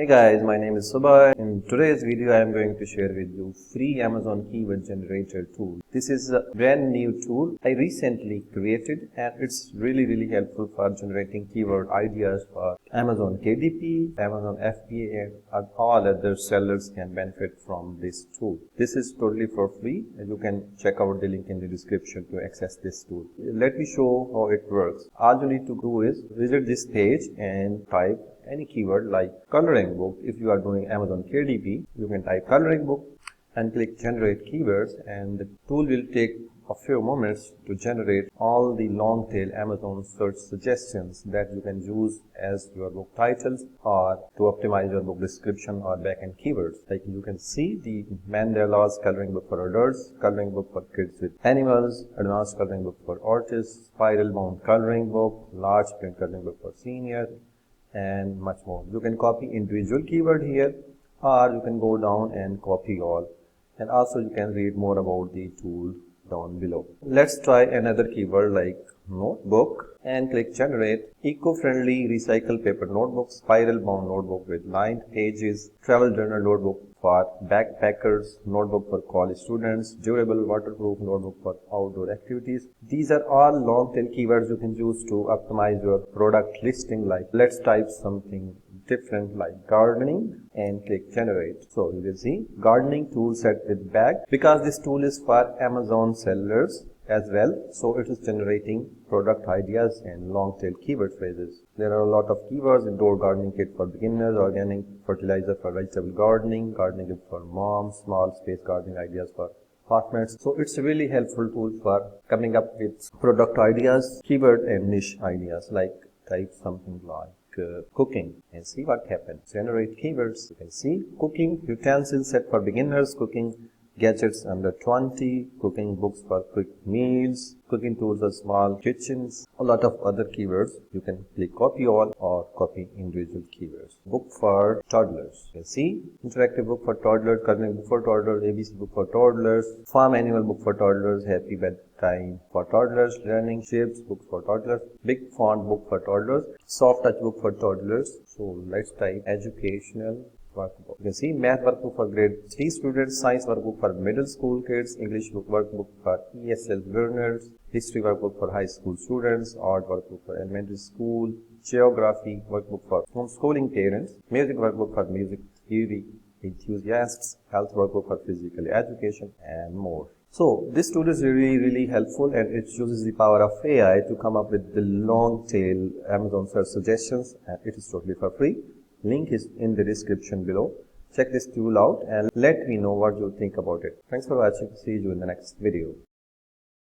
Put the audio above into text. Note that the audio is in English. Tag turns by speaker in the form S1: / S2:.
S1: Hey guys, my name is Subha. In today's video, I am going to share with you free Amazon keyword generator tool. This is a brand new tool I recently created and it's really helpful for generating keyword ideas for Amazon KDP, Amazon FBA and all other sellers can benefit from this tool. This is totally for free and you can check out the link in the description to access this tool. Let me show how it works. All you need to do is visit this page and type any keyword like coloring book. If you are doing Amazon KDP, you can type coloring book and click generate keywords, and the tool will take a few moments to generate all the long tail Amazon search suggestions that you can use as your book titles or to optimize your book description or backend keywords. Like you can see the mandalas coloring book for adults, coloring book for kids with animals, advanced coloring book for artists, spiral bound coloring book, large print coloring book for seniors, and much more. You can copy individual keyword here or you can go down and copy all, and also you can read more about the tool down below. Let's try another keyword like notebook and click generate. Eco-friendly recycled paper notebook, spiral bound notebook with lined pages, travel journal notebook for backpackers, notebook for college students, durable waterproof notebook for outdoor activities. These are all long tail keywords you can use to optimize your product listing. Like let's type something different like gardening and click generate. So you will see gardening tool set with bag, because this tool is for Amazon sellers as well, so it is generating product ideas and long tail keyword phrases. There are a lot of keywords: indoor gardening kit for beginners, organic fertilizer for vegetable gardening, gardening kit for moms, small space gardening ideas for apartments. So it's a really helpful tool for coming up with product ideas, keyword and niche ideas. Like type something like cooking and see what happens. Generate keywords. You can see cooking utensils set for beginners, cooking gadgets under 20, cooking books for quick meals, cooking tools for small kitchens, a lot of other keywords. You can click copy all or copy individual keywords. Book for toddlers. You can see interactive book for toddlers, coloring book for toddlers, ABC book for toddlers, farm animal book for toddlers, happy bedtime for toddlers, learning shapes book for toddlers, big font book for toddlers, soft touch book for toddlers. So let's type educational workbook. You can see math workbook for grade 3 students, science workbook for middle school kids, English workbook for ESL learners, history workbook for high school students, art workbook for elementary school, geography workbook for homeschooling parents, music workbook for music theory enthusiasts, health workbook for physical education, and more. So this tool is really helpful, and it uses the power of AI to come up with the long tail Amazon search suggestions, and it is totally for free. Link is in the description below. Check this tool out and let me know what you think about it. Thanks for watching. See you in the next video.